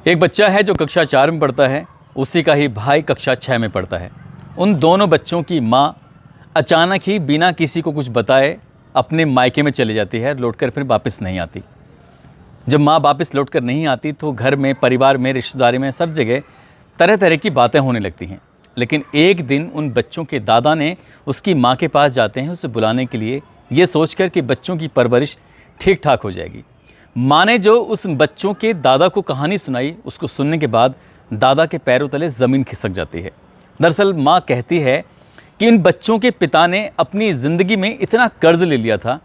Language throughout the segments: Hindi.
एक बच्चा है जो कक्षा 4 में पढ़ता है, उसी का ही भाई कक्षा 6 में पढ़ता है। उन दोनों बच्चों की माँ अचानक ही बिना किसी को कुछ बताए अपने मायके में चली जाती है, लौटकर फिर वापस नहीं आती। जब माँ वापस लौटकर नहीं आती तो घर में, परिवार में, रिश्तेदारी में, सब जगह तरह तरह की बातें होने लगती हैं। लेकिन एक दिन उन बच्चों के दादा ने उसकी माँ के पास जाते हैं उसे बुलाने के लिए, ये सोचकर कि बच्चों की परवरिश ठीक ठाक हो जाएगी। माँ ने जो उस बच्चों के दादा को कहानी सुनाई, उसको सुनने के बाद दादा के पैरों तले ज़मीन खिसक जाती है। दरअसल माँ कहती है कि इन बच्चों के पिता ने अपनी ज़िंदगी में इतना कर्ज ले लिया था,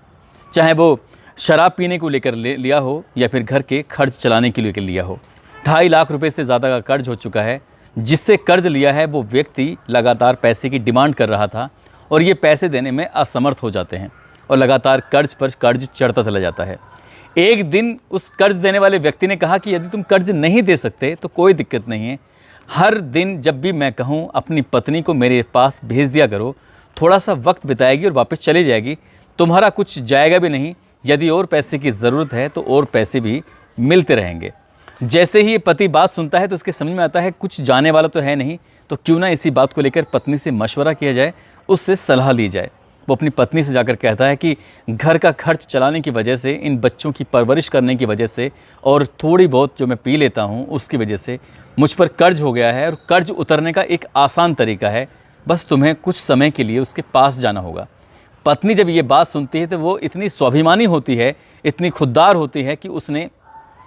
चाहे वो शराब पीने को लेकर लिया हो या फिर घर के खर्च चलाने के लेकर लिया हो। 2.5 लाख रुपए से ज़्यादा का कर्ज हो चुका है। जिससे कर्ज लिया है वो व्यक्ति लगातार पैसे की डिमांड कर रहा था और ये पैसे देने में असमर्थ हो जाते हैं और लगातार कर्ज पर कर्ज चढ़ता चला जाता है। एक दिन उस कर्ज देने वाले व्यक्ति ने कहा कि यदि तुम कर्ज नहीं दे सकते तो कोई दिक्कत नहीं है, हर दिन जब भी मैं कहूँ अपनी पत्नी को मेरे पास भेज दिया करो, थोड़ा सा वक्त बिताएगी और वापस चली जाएगी, तुम्हारा कुछ जाएगा भी नहीं। यदि और पैसे की ज़रूरत है तो और पैसे भी मिलते रहेंगे। जैसे ही ये पति बात सुनता है तो उसके समझ में आता है कुछ जाने वाला तो है नहीं, तो क्यों ना इसी बात को लेकर पत्नी से मशवरा किया जाए, उससे सलाह ली जाए। वो अपनी पत्नी से जाकर कहता है कि घर का खर्च चलाने की वजह से, इन बच्चों की परवरिश करने की वजह से और थोड़ी बहुत जो मैं पी लेता हूँ उसकी वजह से मुझ पर कर्ज हो गया है और कर्ज उतरने का एक आसान तरीका है, बस तुम्हें कुछ समय के लिए उसके पास जाना होगा। पत्नी जब ये बात सुनती है तो वो इतनी स्वाभिमानी होती है, इतनी खुददार होती है कि उसने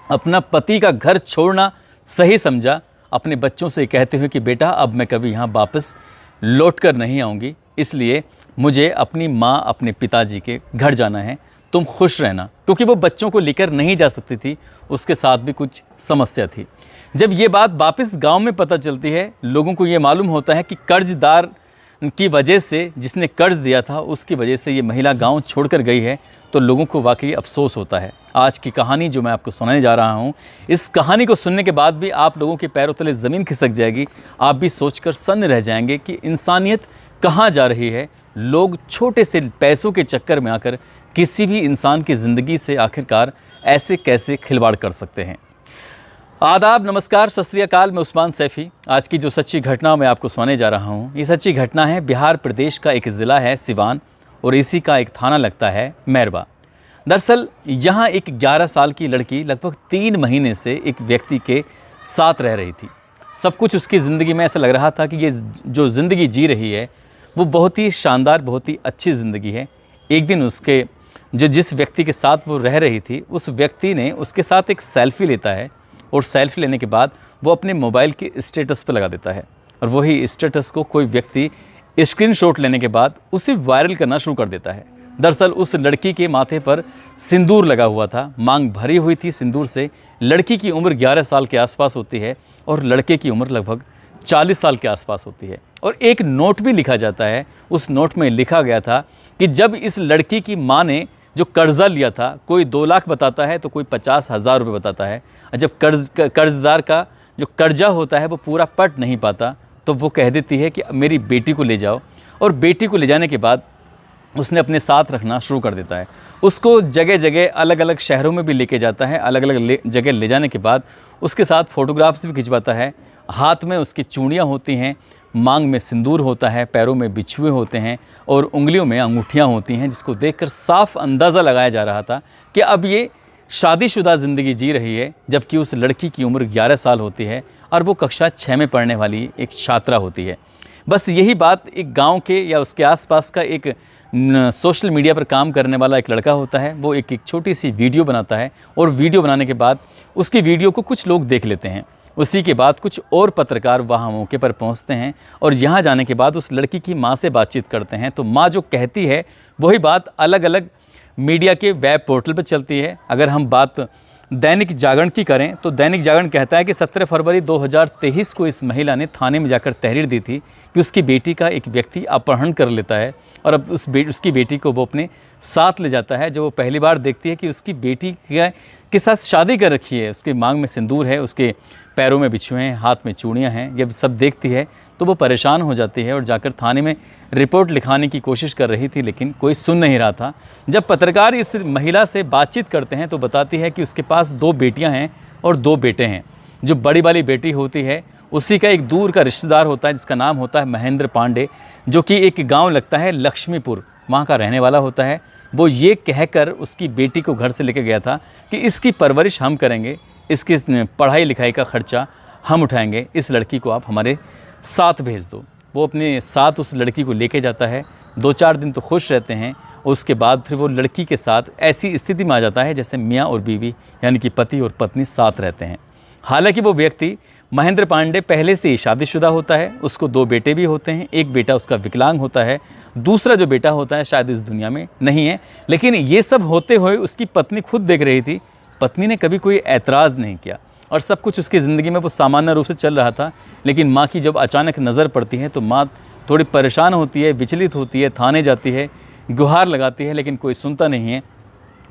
अपना पति का घर छोड़ना सही समझा, अपने बच्चों से कहते हुए कि बेटा अब मैं कभी यहाँ वापस लौट कर नहीं आऊँगी, इसलिए मुझे अपनी माँ, अपने पिताजी के घर जाना है, तुम खुश रहना। क्योंकि वो बच्चों को लेकर नहीं जा सकती थी, उसके साथ भी कुछ समस्या थी। जब ये बात वापस गांव में पता चलती है, लोगों को ये मालूम होता है कि कर्जदार की वजह से, जिसने कर्ज दिया था उसकी वजह से ये महिला गांव छोड़कर गई है, तो लोगों को वाकई अफसोस होता है। आज की कहानी जो मैं आपको सुनाने जा रहा हूँ, इस कहानी को सुनने के बाद भी आप लोगों के पैरों तले ज़मीन खिसक जाएगी। आप भी सोचकर सन्न रह जाएंगे कि इंसानियत कहाँ जा रही है। लोग छोटे से पैसों के चक्कर में आकर किसी भी इंसान की ज़िंदगी से आखिरकार ऐसे कैसे खिलवाड़ कर सकते हैं। आदाब, नमस्कार, सत श्री अकाल। मैं उस्मान सैफ़ी। आज की जो सच्ची घटना मैं आपको सुनाने जा रहा हूँ, ये सच्ची घटना है बिहार प्रदेश का एक ज़िला है सिवान और इसी का एक थाना लगता है मैरवा। दरअसल यहाँ एक 11 साल की लड़की लगभग 3 महीने से एक व्यक्ति के साथ रह रही थी। सब कुछ उसकी ज़िंदगी में ऐसा लग रहा था कि ये जो ज़िंदगी जी रही है वो बहुत ही शानदार, बहुत ही अच्छी ज़िंदगी है। एक दिन उसके जिस व्यक्ति के साथ वो रह रही थी, उस व्यक्ति ने उसके साथ एक सेल्फ़ी लेता है और सेल्फ़ी लेने के बाद वो अपने मोबाइल के स्टेटस पर लगा देता है और वही स्टेटस को कोई व्यक्ति स्क्रीनशॉट लेने के बाद उसे वायरल करना शुरू कर देता है। दरअसल उस लड़की के माथे पर सिंदूर लगा हुआ था, मांग भरी हुई थी सिंदूर से। लड़की की उम्र 11 साल के आसपास होती है और लड़के की उम्र लगभग 40 साल के आसपास होती है। और एक नोट भी लिखा जाता है। उस नोट में लिखा गया था कि जब इस लड़की की माँ ने जो कर्जा लिया था, कोई 2 लाख बताता है तो कोई 50,000 रुपये बताता है, और जब कर्जदार का जो कर्जा होता है वो पूरा पट नहीं पाता तो वो कह देती है कि मेरी बेटी को ले जाओ। और बेटी को ले जाने के बाद उसने अपने साथ रखना शुरू कर देता है। उसको जगह जगह, अलग अलग शहरों में भी लेके जाता है। अलग अलग जगह ले जाने के बाद उसके साथ फ़ोटोग्राफ्स भी खिंचवाता है। हाथ में उसकी चूड़ियाँ होती हैं, मांग में सिंदूर होता है, पैरों में बिछुए होते हैं और उंगलियों में अंगूठियाँ होती हैं, जिसको देखकर साफ अंदाज़ा लगाया जा रहा था कि अब ये शादीशुदा ज़िंदगी जी रही है। जबकि उस लड़की की उम्र 11 साल होती है और वो कक्षा 6 में पढ़ने वाली एक छात्रा होती है। बस यही बात एक गांव के या उसके आसपास का एक सोशल मीडिया पर काम करने वाला एक लड़का होता है। वो एक छोटी सी वीडियो बनाता है और वीडियो बनाने के बाद उसकी वीडियो को कुछ लोग देख लेते हैं। उसी के बाद कुछ और पत्रकार वहाँ मौके पर पहुँचते हैं और यहाँ जाने के बाद उस लड़की की माँ से बातचीत करते हैं। तो माँ जो कहती है वही बात अलग अलग मीडिया के वेब पोर्टल पर चलती है। अगर हम बात दैनिक जागरण की करें तो दैनिक जागरण कहता है कि 17 फरवरी 2023 को इस महिला ने थाने में जाकर तहरीर दी थी कि उसकी बेटी का एक व्यक्ति अपहरण कर लेता है और अब उसकी बेटी को वो अपने साथ ले जाता है। जब वो पहली बार देखती है कि उसकी बेटी के साथ शादी कर रखी है, उसकी मांग में सिंदूर है, उसके पैरों में बिछुए हैं, हाथ में चूड़ियाँ हैं, जब सब देखती है तो वो परेशान हो जाती है और जाकर थाने में रिपोर्ट लिखाने की कोशिश कर रही थी, लेकिन कोई सुन नहीं रहा था। जब पत्रकार इस महिला से बातचीत करते हैं तो बताती है कि उसके पास 2 बेटियां हैं और 2 बेटे हैं। जो बड़ी वाली बेटी होती है उसी का एक दूर का रिश्तेदार होता है जिसका नाम होता है महेंद्र पांडे, जो कि एक गांव लगता है लक्ष्मीपुर, वहाँ का रहने वाला होता है। वो ये कहकर उसकी बेटी को घर से लेकर गया था कि इसकी परवरिश हम करेंगे, इसकी पढ़ाई लिखाई का खर्चा हम उठाएंगे, इस लड़की को आप हमारे साथ भेज दो। वो अपने साथ उस लड़की को लेके जाता है। 2-4 दिन तो खुश रहते हैं, उसके बाद फिर वो लड़की के साथ ऐसी स्थिति में आ जाता है जैसे मियाँ और बीवी यानी कि पति और पत्नी साथ रहते हैं। हालांकि वो व्यक्ति महेंद्र पांडे पहले से ही शादीशुदा होता है, उसको 2 बेटे भी होते हैं, एक बेटा उसका विकलांग होता है, दूसरा जो बेटा होता है शायद इस दुनिया में नहीं है। लेकिन ये सब होते हुए उसकी पत्नी खुद देख रही थी, पत्नी ने कभी कोई ऐतराज़ नहीं किया और सब कुछ उसकी ज़िंदगी में वो सामान्य रूप से चल रहा था। लेकिन माँ की जब अचानक नज़र पड़ती है तो माँ थोड़ी परेशान होती है, विचलित होती है, थाने जाती है, गुहार लगाती है, लेकिन कोई सुनता नहीं है।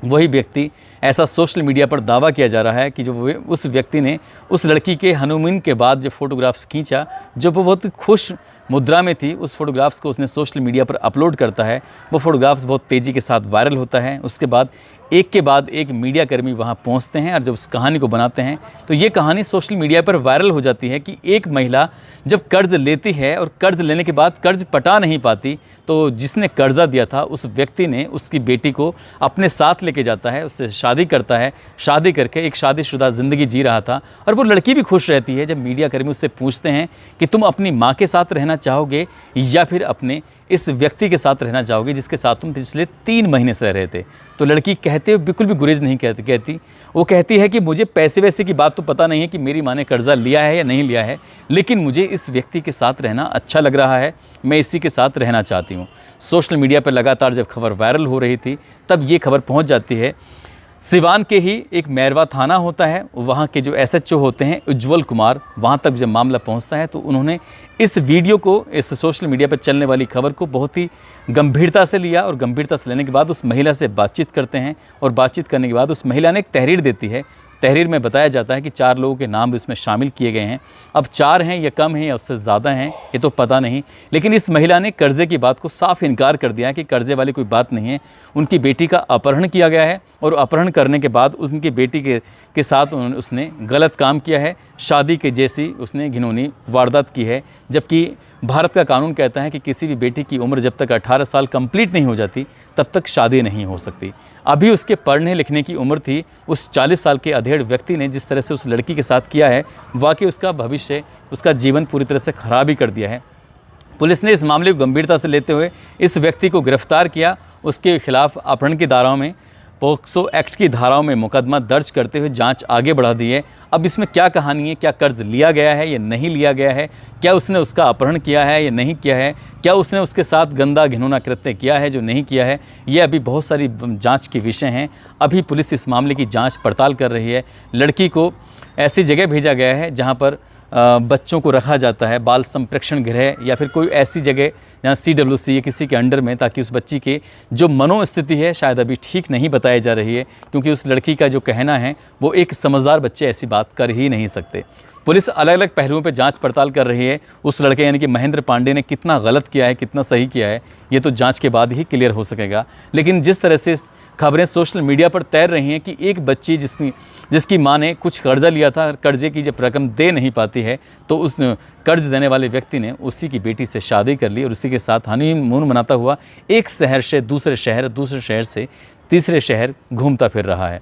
वही व्यक्ति, ऐसा सोशल मीडिया पर दावा किया जा रहा है कि जो उस व्यक्ति ने उस लड़की के हनीमून के बाद जो फ़ोटोग्राफ्स खींचा, जो वो बहुत खुश मुद्रा में थी, उस फोटोग्राफ्स को उसने सोशल मीडिया पर अपलोड करता है। वो फोटोग्राफ्स बहुत तेज़ी के साथ वायरल होता है। उसके बाद एक के बाद एक मीडिया कर्मी वहाँ पहुँचते हैं और जब उस कहानी को बनाते हैं तो ये कहानी सोशल मीडिया पर वायरल हो जाती है कि एक महिला जब कर्ज़ लेती है और कर्ज़ लेने के बाद कर्ज़ पटा नहीं पाती, तो जिसने कर्ज़ा दिया था उस व्यक्ति ने उसकी बेटी को अपने साथ लेके जाता है, उससे शादी करता है। शादी करके एक शादीशुदा ज़िंदगी जी रहा था और वो लड़की भी खुश रहती है। जब मीडिया कर्मी उससे पूछते हैं कि तुम अपनी माँ के साथ रहना चाहोगे या फिर अपने इस व्यक्ति के साथ रहना चाहोगे जिसके साथ तुम पिछले 3 महीने से रह रहे थे, तो लड़की कहते हुए बिल्कुल भी गुरेज नहीं कहती। वो कहती है कि मुझे पैसे वैसे की बात तो पता नहीं है कि मेरी माँ ने कर्जा लिया है या नहीं लिया है, लेकिन मुझे इस व्यक्ति के साथ रहना अच्छा लग रहा है, मैं इसी के साथ रहना चाहती हूँ। सोशल मीडिया पर लगातार जब खबर वायरल हो रही थी तब ये खबर पहुँच जाती है सिवान के ही एक मैरवा थाना होता है, वहाँ के जो एसएचओ होते हैं उज्जवल कुमार, वहाँ तक जब मामला पहुँचता है तो उन्होंने इस वीडियो को, इस सोशल मीडिया पर चलने वाली खबर को बहुत ही गंभीरता से लिया और गंभीरता से लेने के बाद उस महिला से बातचीत करते हैं और बातचीत करने के बाद उस महिला ने एक तहरीर देती है। तहरीर में बताया जाता है कि 4 लोगों के नाम इसमें शामिल किए गए हैं। अब 4 हैं या कम हैं या उससे ज़्यादा हैं ये तो पता नहीं, लेकिन इस महिला ने कर्ज़े की बात को साफ इनकार कर दिया है कि कर्ज़े वाली कोई बात नहीं है। उनकी बेटी का अपहरण किया गया है और अपहरण करने के बाद उनकी बेटी के साथ उसने गलत काम किया है, शादी के जैसी उसने घिनौनी वारदात की है। जबकि भारत का कानून कहता है कि किसी भी बेटी की उम्र जब तक 18 साल कंप्लीट नहीं हो जाती तब तक शादी नहीं हो सकती। अभी उसके पढ़ने लिखने की उम्र थी। उस 40 साल के अधेड़ व्यक्ति ने जिस तरह से उस लड़की के साथ किया है, वाकई उसका भविष्य, उसका जीवन पूरी तरह से ख़राब ही कर दिया है। पुलिस ने इस मामले को गंभीरता से लेते हुए इस व्यक्ति को गिरफ्तार किया। उसके खिलाफ अपहरण की धाराओं में, पोक्सो एक्ट की धाराओं में मुकदमा दर्ज करते हुए जांच आगे बढ़ा दी है। अब इसमें क्या कहानी है, क्या कर्ज लिया गया है या नहीं लिया गया है, क्या उसने उसका अपहरण किया है या नहीं किया है, क्या उसने उसके साथ गंदा घिनौना कृत्य किया है जो नहीं किया है, ये अभी बहुत सारी जांच के विषय हैं। अभी पुलिस इस मामले की जांच पड़ताल कर रही है। लड़की को ऐसी जगह भेजा गया है जहाँ पर बच्चों को रखा जाता है, बाल संप्रेक्षण गृह या फिर कोई ऐसी जगह जहाँ CWC या किसी के अंडर में, ताकि उस बच्ची की जो मनोस्थिति है शायद अभी ठीक नहीं बताई जा रही है, क्योंकि उस लड़की का जो कहना है वो एक समझदार बच्चे ऐसी बात कर ही नहीं सकते। पुलिस अलग अलग पहलुओं पर जांच पड़ताल कर रही है। उस लड़के यानी कि महेंद्र पांडे ने कितना गलत किया है, कितना सही किया है, ये तो जांच के बाद ही क्लियर हो सकेगा। लेकिन जिस तरह से खबरें सोशल मीडिया पर तैर रही हैं कि एक बच्ची जिसकी मां ने कुछ कर्जा लिया था, कर्जे की जब रकम दे नहीं पाती है तो उस कर्ज देने वाले व्यक्ति ने उसी की बेटी से शादी कर ली और उसी के साथ हनीमून मनाता हुआ एक शहर से दूसरे शहर, दूसरे शहर से तीसरे शहर घूमता फिर रहा है।